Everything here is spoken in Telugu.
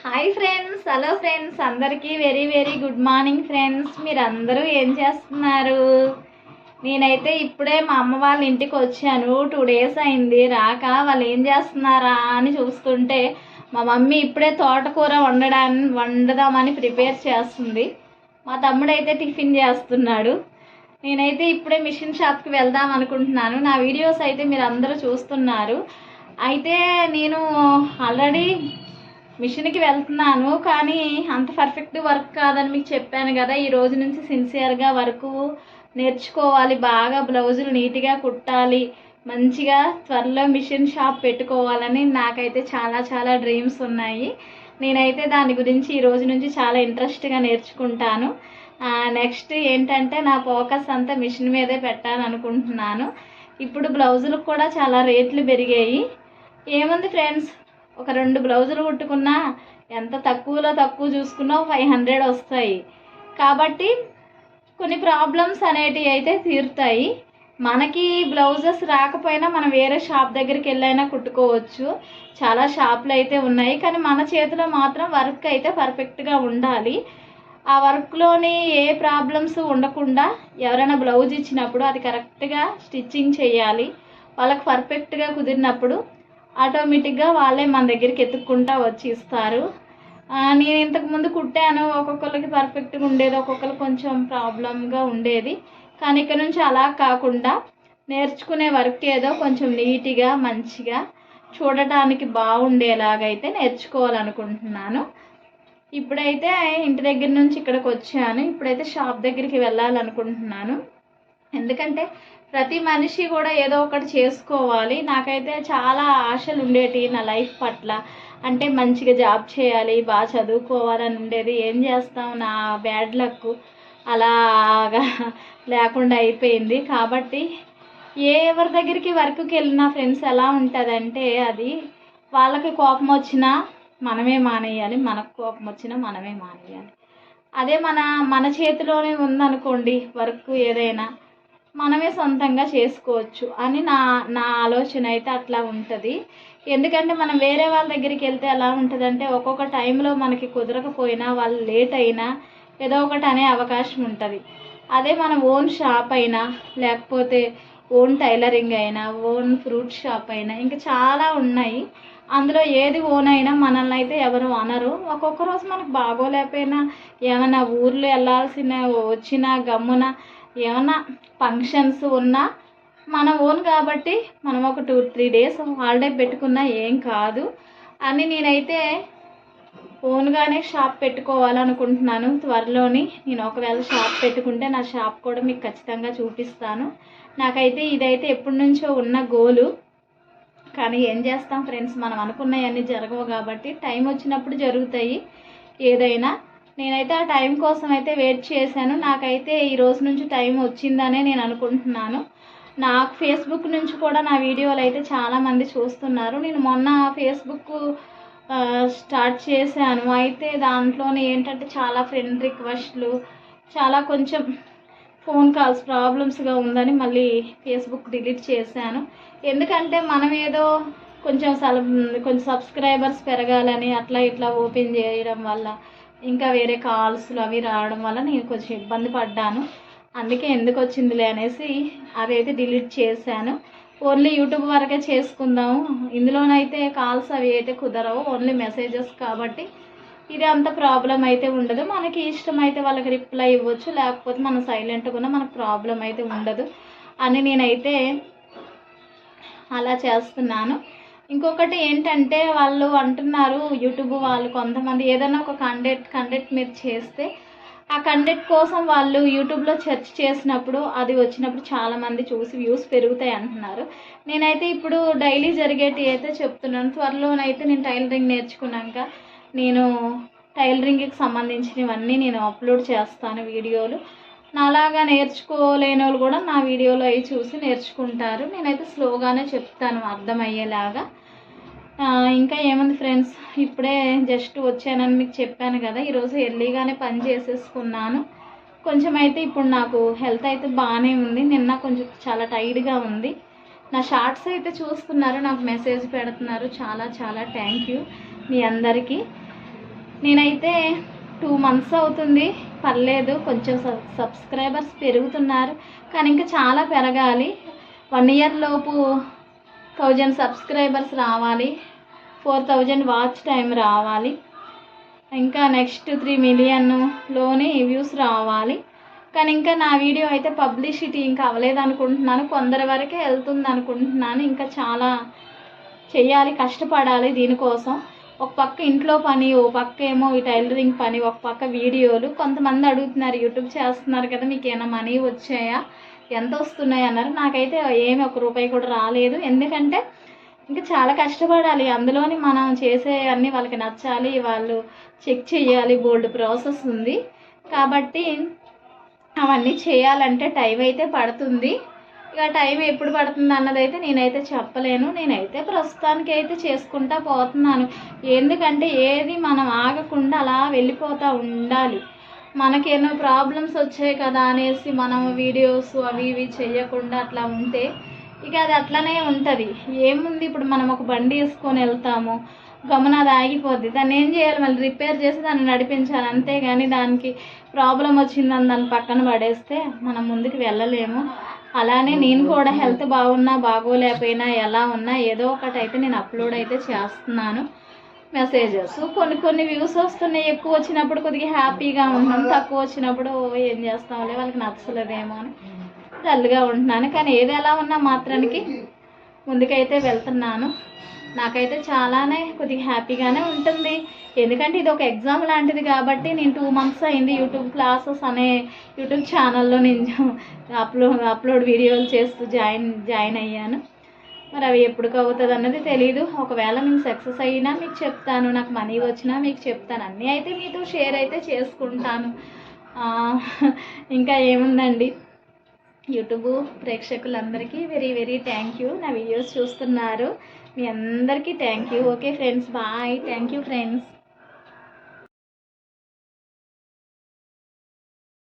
హాయ్ ఫ్రెండ్స్, హలో ఫ్రెండ్స్, అందరికీ very very good morning friends. మీరందరూ ఏం చేస్తున్నారు? నేనైతే ఇప్పుడే మా అమ్మ వాళ్ళ ఇంటికి వచ్చాను. 2 డేస్ అయింది రాక. వాళ్ళు ఏం చేస్తున్నారా అని చూస్తుంటే మా మమ్మీ ఇప్పుడే తోటకూర వండుదామని ప్రిపేర్ చేస్తుంది. మా తమ్ముడైతే టిఫిన్ చేస్తున్నాడు. నేనైతే ఇప్పుడే మిషన్ షాప్కి వెళ్దాం అనుకుంటున్నాను. నా వీడియోస్ అయితే మీరు అందరూ చూస్తున్నారు. అయితే నేను ఆల్రెడీ మిషన్కి వెళ్తున్నాను, కానీ అంత పర్ఫెక్ట్ వర్క్ కాదని మీకు చెప్పాను కదా. ఈ రోజు నుంచి సిన్సియర్గా వర్క్ నేర్చుకోవాలి, బాగా బ్లౌజులు నీట్గా కుట్టాలి, మంచిగా త్వరలో మిషన్ షాప్ పెట్టుకోవాలని నాకైతే చాలా చాలా డ్రీమ్స్ ఉన్నాయి. నేనైతే దాని గురించి ఈ రోజు నుంచి చాలా ఇంట్రెస్ట్గా నేర్చుకుంటాను. నెక్స్ట్ ఏంటంటే నా ఫోకస్ అంతా మిషన్ మీదే పెట్టాలనుకుంటున్నాను. ఇప్పుడు బ్లౌజులకు కూడా చాలా రేట్లు పెరిగాయి. ఏముంది ఫ్రెండ్స్, ఒక 2 బ్లౌజులు కుట్టుకున్నా ఎంత తక్కువలో తక్కువ చూసుకున్నా 500 వస్తాయి. కాబట్టి కొన్ని ప్రాబ్లమ్స్ అనేటివి అయితే తీరుతాయి. మనకి బ్లౌజెస్ రాకపోయినా మనం వేరే షాప్ దగ్గరికి వెళ్ళైనా కుట్టుకోవచ్చు. చాలా షాపులు అయితే ఉన్నాయి, కానీ మన చేతిలో మాత్రం వర్క్ అయితే పర్ఫెక్ట్గా ఉండాలి. ఆ వర్క్లోని ఏ ప్రాబ్లమ్స్ ఉండకుండా ఎవరైనా బ్లౌజ్ ఇచ్చినప్పుడు అది కరెక్ట్గా స్టిచ్చింగ్ చేయాలి. వాళ్ళకి పర్ఫెక్ట్గా కుదిరినప్పుడు ఆటోమేటిక్గా వాళ్ళే మన దగ్గరికి ఎత్తుక్కుంటా వచ్చి ఇస్తారు. నేను ఇంతకుముందు కుట్టాను, ఒక్కొక్కరికి పర్ఫెక్ట్గా ఉండేది, ఒక్కొక్కరికి కొంచెం ప్రాబ్లంగా ఉండేది. కానీ ఇక్కడ నుంచి అలా కాకుండా నేర్చుకునే వర్క్ ఏదో కొంచెం నీట్గా మంచిగా చూడటానికి బాగుండేలాగైతే నేర్చుకోవాలనుకుంటున్నాను. ఇప్పుడైతే ఇంటి దగ్గర నుంచి ఇక్కడికి వచ్చాను. ఇప్పుడైతే షాప్ దగ్గరికి వెళ్ళాలనుకుంటున్నాను. ఎందుకంటే ప్రతి మనిషి కూడా ఏదో ఒకటి చేసుకోవాలి. నాకైతే చాలా ఆశలు ఉండేటి నా లైఫ్ పట్ల. అంటే మంచిగా జాబ్ చేయాలి, బాగా చదువుకోవాలని ఉండేది. ఏం చేస్తాం, నా బ్యాడ్ లక్ అలాగా లేకుండా అయిపోయింది. కాబట్టి ఎవరి దగ్గరికి వర్క్కి వెళ్ళినా ఫ్రెండ్స్ ఎలా ఉంటుందంటే, అది వాళ్ళకి కోపం వచ్చినా మనమే మానేయాలి, మనకు కోపం వచ్చినా మనమే మానేయాలి. అదే మన చేతిలోనే ఉందనుకోండి వర్క్ ఏదైనా, మనమే సొంతంగా చేసుకోవచ్చు అని నా ఆలోచన అయితే అట్లా ఉంటుంది. ఎందుకంటే మనం వేరే వాళ్ళ దగ్గరికి వెళ్తే ఎలా ఉంటుందంటే, ఒక్కొక్క టైంలో మనకి కుదరకపోయినా, వాళ్ళు లేట్ అయినా ఏదో ఒకటి అనే అవకాశం ఉంటుంది. అదే మన ఓన్ షాప్ అయినా, లేకపోతే ఓన్ టైలరింగ్ అయినా, ఓన్ ఫ్రూట్ షాప్ అయినా, ఇంకా చాలా ఉన్నాయి. అందులో ఏది ఓన్ అయినా మనల్ని అయితే ఎవరు అనరు. ఒక్కొక్క రోజు మనకు బాగోలేకపోయినా, ఏమైనా ఊర్లో వెళ్ళాల్సిన వచ్చినా, గమ్మున ఏమన్నా ఫంక్షన్స్ ఉన్నా మన ఓన్ కాబట్టి మనం ఒక 2-3 డేస్ హాలిడే పెట్టుకున్నా ఏం కాదు అని నేనైతే ఓన్గానే షాప్ పెట్టుకోవాలనుకుంటున్నాను. త్వరలోని నేను ఒకవేళ షాప్ పెట్టుకుంటే నా షాప్ కూడా మీకు ఖచ్చితంగా చూపిస్తాను. నాకైతే ఇదైతే ఎప్పటి నుంచో ఉన్న గోలు. కానీ ఏం చేస్తాం ఫ్రెండ్స్, మనం అనుకున్నవన్నీ జరగవు కాబట్టి టైం వచ్చినప్పుడు జరుగుతాయి ఏదైనా. నేనైతే ఆ టైం కోసం అయితే వెయిట్ చేశాను. నాకైతే ఈ రోజు నుంచి టైం వచ్చిందనే నేను అనుకుంటున్నాను. నాకు ఫేస్బుక్ నుంచి కూడా నా వీడియోలు అయితే చాలామంది చూస్తున్నారు. నేను మొన్న ఫేస్బుక్ స్టార్ట్ చేశాను. అయితే దాంట్లోనే ఏంటంటే చాలా ఫ్రెండ్ రిక్వెస్ట్లు, చాలా కొంచెం ఫోన్ కాల్స్ ప్రాబ్లమ్స్గా ఉందని మళ్ళీ ఫేస్బుక్ డిలీట్ చేశాను. ఎందుకంటే మనం ఏదో కొంచెం సబ్స్క్రైబర్స్ పెరగాలని అట్లా ఇట్లా ఓపెన్ చేయడం వల్ల ఇంకా వేరే కాల్స్లు అవి రావడం వల్ల నేను కొంచెం ఇబ్బంది పడ్డాను. అందుకే ఎందుకు వచ్చిందిలే అనేసి అదైతే డిలీట్ చేశాను. ఓన్లీ యూట్యూబ్ వరకే చేసుకుందాము, ఇందులోనైతే కాల్స్ అవి అయితే కుదరవు, ఓన్లీ మెసేజెస్ కాబట్టి ఇది అంత ప్రాబ్లం అయితే ఉండదు. మనకి ఇష్టమైతే వాళ్ళకి రిప్లై ఇవ్వచ్చు, లేకపోతే మనం సైలెంట్గా ఉన్న మనకు ప్రాబ్లం అయితే ఉండదు అని నేనైతే అలా చేస్తున్నాను. ఇంకొకటి ఏంటంటే, వాళ్ళు అంటున్నారు యూట్యూబ్ వాళ్ళు కొంతమంది ఏదైనా ఒక కంటెంట్ మీరు చేస్తే ఆ కంటెంట్ కోసం వాళ్ళు యూట్యూబ్లో సెర్చ్ చేసినప్పుడు అది వచ్చినప్పుడు చాలామంది చూసి వ్యూస్ పెరుగుతాయి అంటున్నారు. నేనైతే ఇప్పుడు డైలీ జరిగేటి అయితే చెప్తున్నాను. త్వరలోనైతే నేను టైలరింగ్ నేర్చుకున్నాక నేను టైలరింగ్కి సంబంధించినవన్నీ నేను అప్లోడ్ చేస్తాను వీడియోలు. నాలాగా నేర్చుకోలేని వాళ్ళు కూడా నా వీడియోలో అవి చూసి నేర్చుకుంటారు. నేనైతే స్లోగానే చెప్తాను అర్థమయ్యేలాగా. ఇంకా ఏముంది ఫ్రెండ్స్, ఇప్పుడే జస్ట్ వచ్చానని మీకు చెప్పాను కదా. ఈరోజు ఎర్లీగానే పని చేసేసుకున్నాను. కొంచెం అయితే ఇప్పుడు నాకు హెల్త్ అయితే బాగానే ఉంది. నిన్న కొంచెం చాలా టైర్డ్గా ఉంది. నా షార్ట్స్ అయితే చూస్తున్నారు, నాకు మెసేజ్ పెడుతున్నారు. చాలా చాలా థ్యాంక్ యూ మీ అందరికీ. నేనైతే 2 మంత్స్ అవుతుంది, పర్లేదు, కొంచెం సబ్స్క్రైబర్స్ పెరుగుతున్నారు, కానీ ఇంకా చాలా పెరగాలి. 1 ఇయర్ లోపు 1000 సబ్స్క్రైబర్స్ రావాలి, 4000 వాచ్ టైం రావాలి, ఇంకా నెక్స్ట్ 3 మిలియన్లోని వ్యూస్ రావాలి. కానీ ఇంకా నా వీడియో అయితే పబ్లిసిటీ ఇంకా అవ్వలేదు అనుకుంటున్నాను, కొందరి వరకే వెళ్తుంది అనుకుంటున్నాను. ఇంకా చాలా చెయ్యాలి, కష్టపడాలి దీనికోసం. ఒక పక్క ఇంట్లో పని, ఒక పక్క ఏమో ఈ టైలరింగ్ పని, ఒక పక్క వీడియోలు. కొంతమంది అడుగుతున్నారు, యూట్యూబ్ చేస్తున్నారు కదా, మీకు ఏమైనా మనీ వచ్చాయా, ఎంత వస్తున్నాయి అన్నారు. నాకైతే ఏమి 1 రూపాయి కూడా రాలేదు, ఎందుకంటే ఇంకా చాలా కష్టపడాలి. అందులోని మనం చేసే అన్నీ వాళ్ళకి నచ్చాలి, వాళ్ళు చెక్ చేయాలి, బోల్డ్ ప్రాసెస్ ఉంది. కాబట్టి అవన్నీ చేయాలంటే టైం అయితే పడుతుంది. ఇక టైం ఎప్పుడు పడుతుంది అన్నదైతే నేనైతే చెప్పలేను. నేనైతే ప్రస్తుతానికి అయితే చేసుకుంటా పోతున్నాను. ఎందుకంటే ఏది మనం ఆగకుండా అలా వెళ్ళిపోతూ ఉండాలి. మనకేమో ప్రాబ్లమ్స్ వచ్చాయి కదా అనేసి మనం వీడియోస్ అవి ఇవి చేయకుండా అట్లా ఉంటే ఇక అది అట్లనే ఉంటుంది. ఏముంది, ఇప్పుడు మనం ఒక బండి వేసుకొని వెళ్తాము, గమన అది ఆగిపోద్ది, దాన్ని ఏం చేయాలి, మళ్ళీ రిపేర్ చేసి దాన్ని నడిపించాలి. అంతేగాని దానికి ప్రాబ్లం వచ్చిందని దాన్ని పక్కన పడేస్తే మనం ముందుకు వెళ్ళలేము. అలానే నేను కూడా హెల్త్ బాగున్నా బాగోలేకపోయినా ఎలా ఉన్నా ఏదో ఒకటి అయితే నేను అప్లోడ్ అయితే చేస్తున్నాను. మెసేజెస్ కొన్ని వ్యూస్ వస్తున్నాయి, ఎక్కువ వచ్చినప్పుడు కొద్దిగా హ్యాపీగా ఉంటాం, తక్కువ వచ్చినప్పుడు ఏం చేస్తాంలే వాళ్ళకి నచ్చలేదేమో అని డల్గా ఉంటున్నాను. కానీ ఏది ఎలా ఉన్నా మాత్రానికి ముందుకైతే వెళ్తున్నాను. నాకైతే చాలానే కొద్దిగా హ్యాపీగానే ఉంటుంది, ఎందుకంటే ఇది ఒక ఎగ్జామ్ లాంటిది. కాబట్టి నేను 2 మంత్స్ అయింది యూట్యూబ్ క్లాసెస్ అనే యూట్యూబ్ ఛానల్లో నేను అప్లోడ్ వీడియోలు చేస్తూ జాయిన్ అయ్యాను. మరి అవి ఎప్పుడు అవుతుంది అన్నది తెలీదు. ఒకవేళ నేను సక్సెస్ అయినా మీకు చెప్తాను, నాకు మనీ వచ్చినా మీకు చెప్తాను, అన్నీ అయితే మీతో షేర్ అయితే చేసుకుంటాను. ఇంకా ఏముందండి, యూట్యూబ్ ప్రేక్షకులందరికీ వెరీ వెరీ థ్యాంక్ యూ. నా వీడియోస్ చూస్తున్నారు, మీ అందరికీ thank you. Okay friends, bye. Thank you friends.